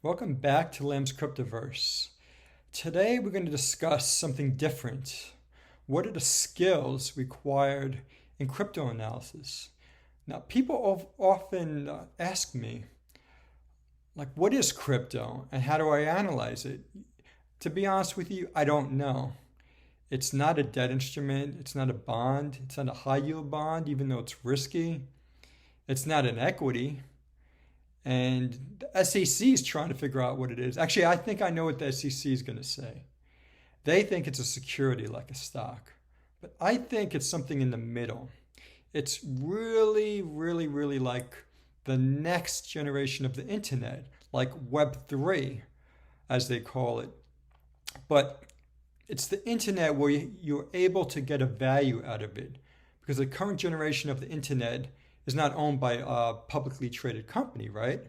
Welcome back to Lamb's Cryptoverse. Today we're going to discuss something different. What are the skills required in crypto analysis? Now, people often ask me, what is crypto and how do I analyze it? To be honest with you, I don't know. It's not a debt instrument, it's not a bond, it's not a high yield bond, even though it's risky. It's not an equity. And the SEC is trying to figure out what it is. Actually, I think I know what the SEC is going to say. They think it's a security like a stock. But I think it's something in the middle. It's really like the next generation of the internet, like Web3, as they call it. But it's the internet where you're able to get a value out of it. Because the current generation of the internet is not owned by a publicly traded company, right?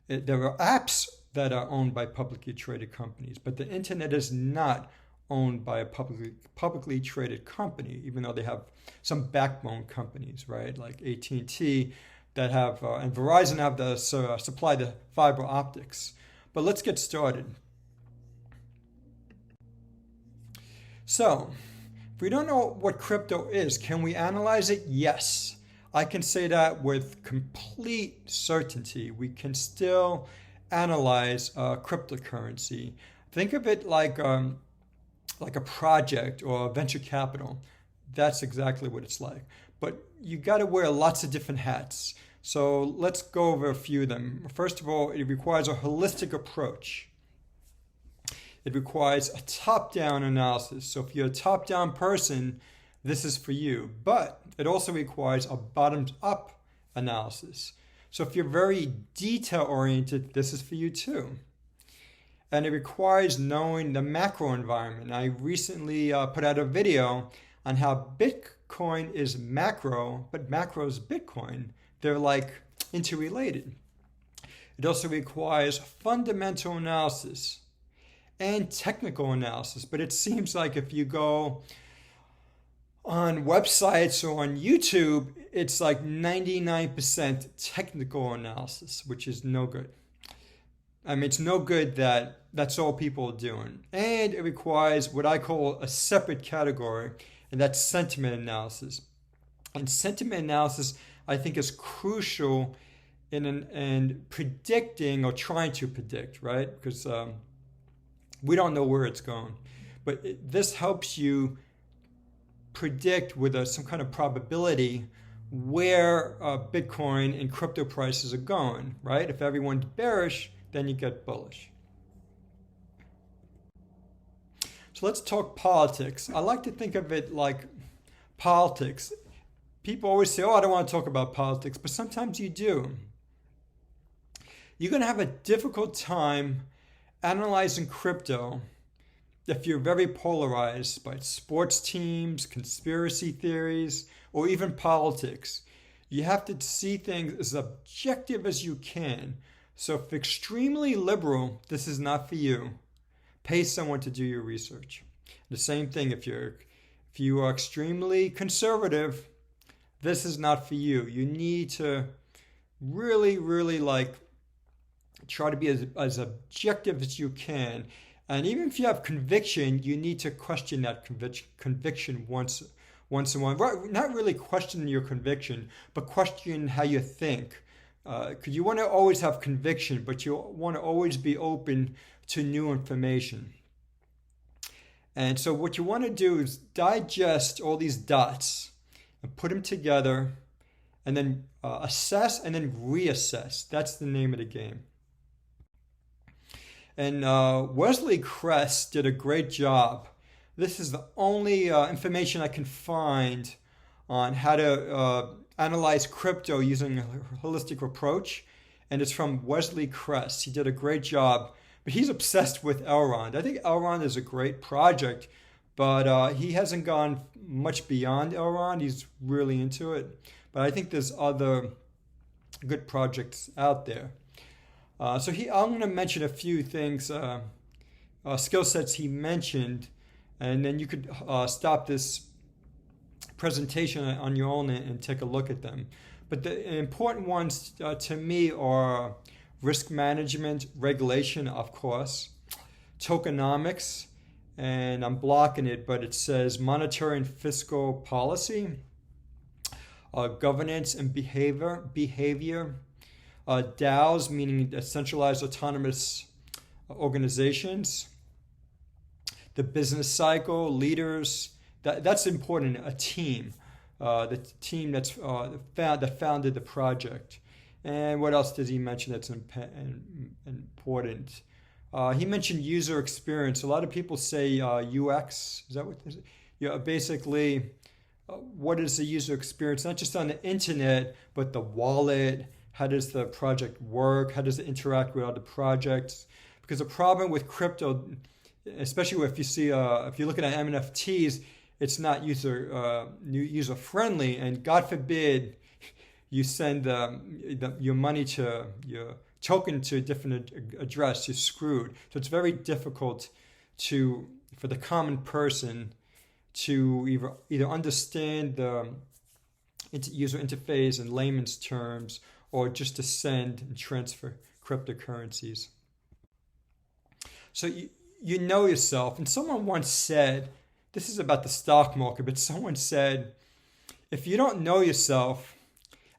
There are apps that are owned by publicly traded companies, but the internet is not owned by a publicly traded company, even though they have some backbone companies, right? Like AT&T that have, and Verizon have the supply the fiber optics. But let's get started. So, if we don't know what crypto is, can we analyze it? Yes. I can say that with complete certainty. We can still analyze cryptocurrency. Think of it like a project or venture capital. That's exactly what it's like. But you got to wear lots of different hats. So let's go over a few of them. First of all, it requires a holistic approach. It requires a top-down analysis. So if you're a top-down person, this is for you. But it also requires a bottoms-up analysis. So if you're very detail-oriented, this is for you too. And it requires knowing the macro environment. I recently put out a video on how Bitcoin is macro, but macro is Bitcoin. They're like interrelated. It also requires fundamental analysis and technical analysis. But it seems like if you go on websites or on YouTube, it's like 99% technical analysis, which is no good. I mean, it's no good that that's all people are doing. And it requires what I call a separate category, and that's sentiment analysis. And sentiment analysis, I think, is crucial in predicting or trying to predict, right? Because we don't know where it's going. But this helps you predict with some kind of probability where Bitcoin and crypto prices are going, right? If everyone's bearish, then you get bullish. So let's talk politics. I like to think of it like politics. People always say, I don't want to talk about politics, but sometimes you do. You're going to have a difficult time analyzing crypto if you're very polarized by sports teams, conspiracy theories, or even politics. You have to see things as objective as you can. So if extremely liberal, this is not for you. Pay someone to do your research. The same thing if you are extremely conservative, this is not for you. You need to really try to be as objective as you can. And even if you have conviction, you need to question that conviction once in a while. Not really question your conviction, but question how you think. Because you want to always have conviction, but you want to always be open to new information. And so what you want to do is digest all these dots and put them together and then assess and then reassess. That's the name of the game. And Wesley Kress did a great job. This is the only information I can find on how to analyze crypto using a holistic approach. And it's from Wesley Kress. He did a great job. But he's obsessed with Elrond. I think Elrond is a great project, but he hasn't gone much beyond Elrond. He's really into it. But I think there's other good projects out there. I'm going to mention a few things, skill sets he mentioned, and then you could stop this presentation on your own and take a look at them. But the important ones to me are risk management, regulation, of course, tokenomics, and I'm blocking it, but it says monetary and fiscal policy, governance and behavior, DAOs, meaning decentralized autonomous organizations, the business cycle, leaders. That's important. A team, the team that founded the project. And what else does he mention that's important? He mentioned user experience. A lot of people say UX. Is that what this is? Yeah, basically, what is the user experience? Not just on the internet, but the wallet. How does the project work? How does it interact with other projects? Because the problem with crypto, especially if you're looking at NFTs, it's not user friendly, and God forbid you send your money to your token to a different address, you're screwed. So it's very difficult for the common person to either understand the user interface in layman's terms, or just to send and transfer cryptocurrencies. So you know yourself. And someone once said, this is about the stock market, but someone said, if you don't know yourself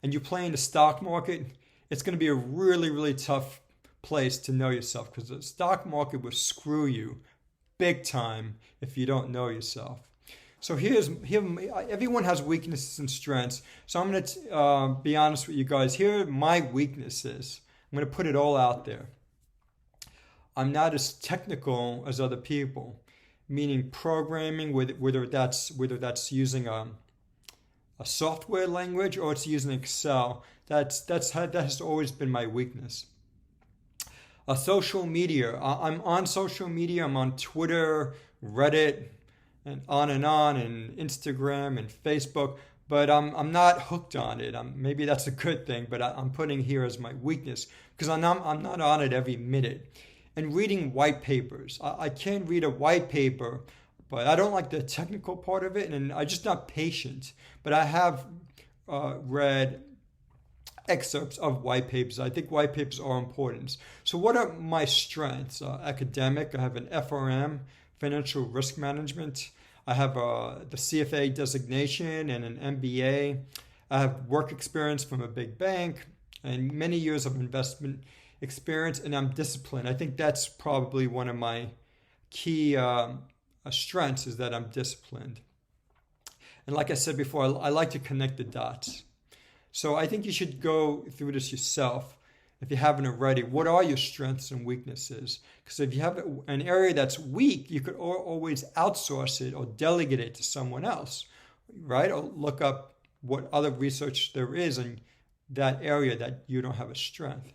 and you play in the stock market, it's going to be a really, really tough place to know yourself, because the stock market will screw you big time if you don't know yourself. So everyone has weaknesses and strengths. So I'm going to be honest with you guys. Here are my weaknesses. I'm going to put it all out there. I'm not as technical as other people, meaning programming, whether that's using a software language or it's using Excel. That has always been my weakness. Social media. I'm on social media. I'm on Twitter, Reddit, and Instagram and Facebook, but I'm not hooked on it. Maybe that's a good thing, but I'm putting here as my weakness because I'm not on it every minute. And reading white papers. I can read a white paper, but I don't like the technical part of it, and I'm just not patient. But I have read excerpts of white papers. I think white papers are important. So what are my strengths? Academic. I have an FRM, financial risk management. I have the CFA designation and an MBA. I have work experience from a big bank and many years of investment experience, and I'm disciplined. I think that's probably one of my key strengths, is that I'm disciplined. And like I said before, I like to connect the dots. So I think you should go through this yourself if you haven't already. What are your strengths and weaknesses? Because if you have an area that's weak, you could always outsource it or delegate it to someone else, right? Or look up what other research there is in that area that you don't have a strength.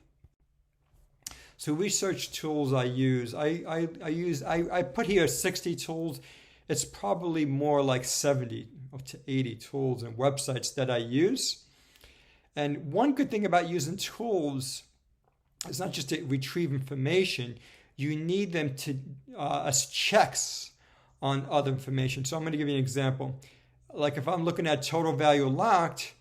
So research tools I use. I put here 60 tools. It's probably more like 70 to 80 tools and websites that I use. And one good thing about using tools is not just to retrieve information. You need them to as checks on other information. So I'm going to give you an example. Like if I'm looking at total value locked,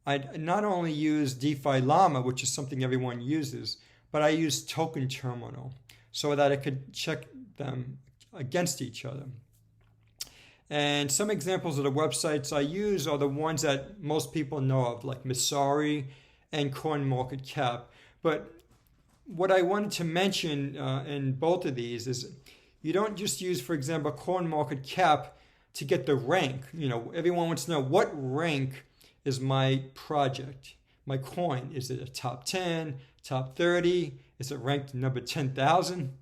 I not only use DeFi Llama, which is something everyone uses, but I use Token Terminal so that I could check them against each other. And some examples of the websites I use are the ones that most people know of, like Messari and CoinMarketCap. But what I wanted to mention in both of these is you don't just use, for example, CoinMarketCap to get the rank. Everyone wants to know, what rank is my project, my coin? Is it a top 10, top 30? Is it ranked number 10,000?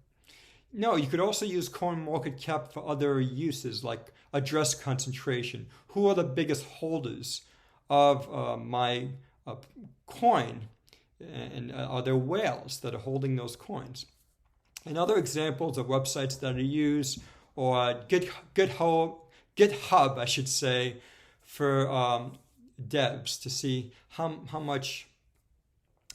No, you could also use CoinMarketCap for other uses, like address concentration. Who are the biggest holders of my coin? And are there whales that are holding those coins? And other examples of websites that I use, or GitHub, I should say, for devs to see how much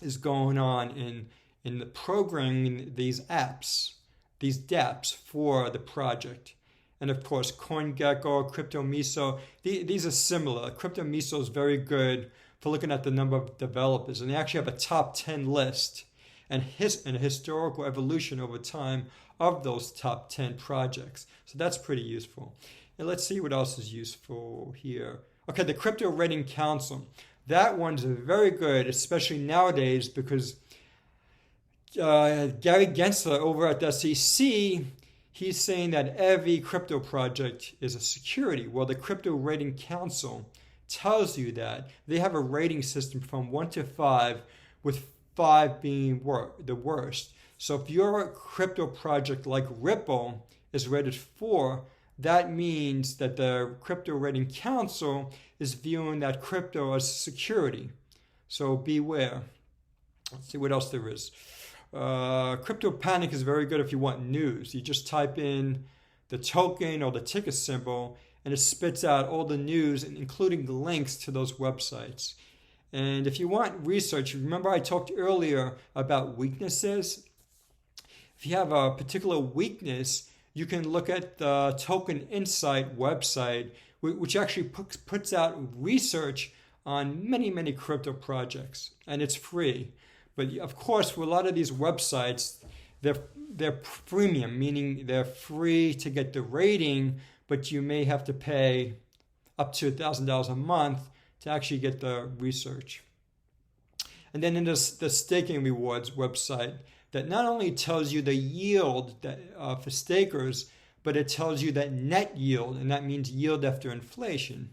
is going on in the programming these apps, these Dapps for the project. And of course, CoinGecko, Miso, these are similar. Miso is very good for looking at the number of developers, and they actually have a top 10 list. and a historical evolution over time of those top 10 projects. So that's pretty useful. And let's see what else is useful here. Okay, the Crypto Rating Council. That one's very good, especially nowadays, because Gary Gensler over at the SEC, he's saying that every crypto project is a security. Well, the Crypto Rating Council tells you that. They have a rating system from 1 to 5, with 5 being the worst. So if your crypto project like Ripple is rated 4, that means that the Crypto Rating Council is viewing that crypto as security. So beware. Let's see what else there is. Crypto Panic is very good if you want news. You just type in the token or the ticker symbol, and it spits out all the news, including the links to those websites. And if you want research, remember I talked earlier about weaknesses. If you have a particular weakness, you can look at the TokenInsight website, which actually puts out research on many, many crypto projects, and it's free. But of course, for a lot of these websites, they're premium, meaning they're free to get the rating, but you may have to pay up to $1,000 a month to actually get the research. And then in the staking rewards website, that not only tells you the yield for stakers, but it tells you that net yield, and that means yield after inflation.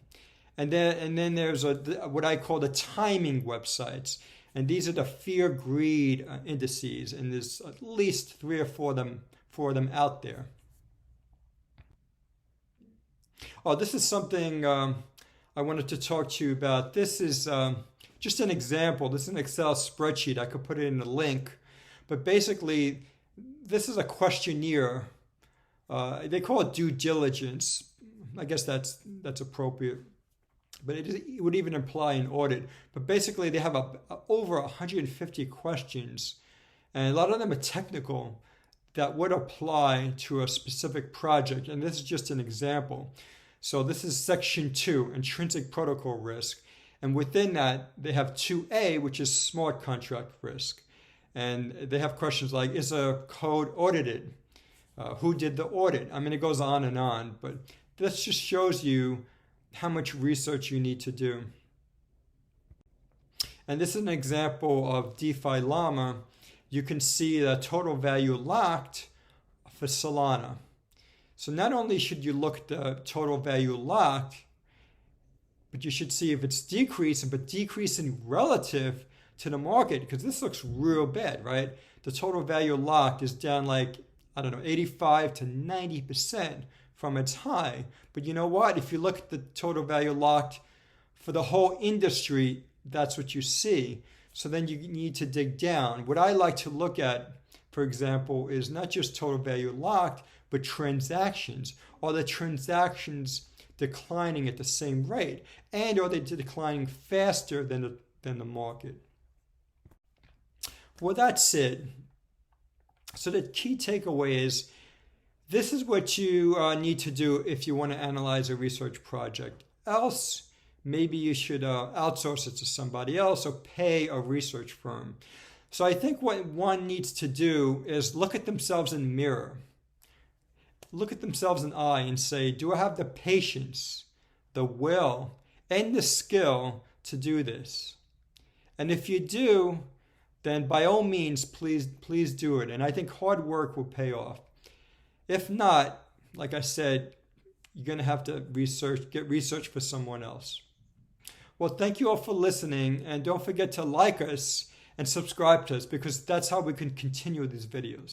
And then there's what I call the timing websites. And these are the fear-greed indices, and there's at least 3 or 4 of them out there. Oh, this is something I wanted to talk to you about. This is just an example. This is an Excel spreadsheet. I could put it in the link. But basically, this is a questionnaire. They call it due diligence. I guess that's appropriate. But it would even imply an audit. But basically, they have over 150 questions, and a lot of them are technical that would apply to a specific project. And this is just an example. So this is section 2, intrinsic protocol risk. And within that, they have 2A, which is smart contract risk. And they have questions like, is a code audited? Who did the audit? I mean, it goes on, but this just shows you how much research you need to do. And this is an example of DeFi Llama. You can see the total value locked for Solana. So not only should you look at the total value locked, but you should see if it's decreasing, but decreasing relative to the market, because this looks real bad, right? The total value locked is down like, 85 to 90% from its high. But you know what? If you look at the total value locked for the whole industry, that's what you see. So then you need to dig down. What I like to look at, for example, is not just total value locked, but transactions. Are the transactions declining at the same rate? And are they declining faster than the market? Well, that's it. So the key takeaway is, this is what you need to do if you want to analyze a research project. Else, maybe you should outsource it to somebody else or pay a research firm. So I think what one needs to do is look at themselves in the mirror. Look at themselves in the eye and say, do I have the patience, the will, and the skill to do this? And if you do, then by all means, please do it. And I think hard work will pay off. If not, like I said, you're going to have to get research for someone else. Well, thank you all for listening, and don't forget to like us and subscribe to us, because that's how we can continue these videos.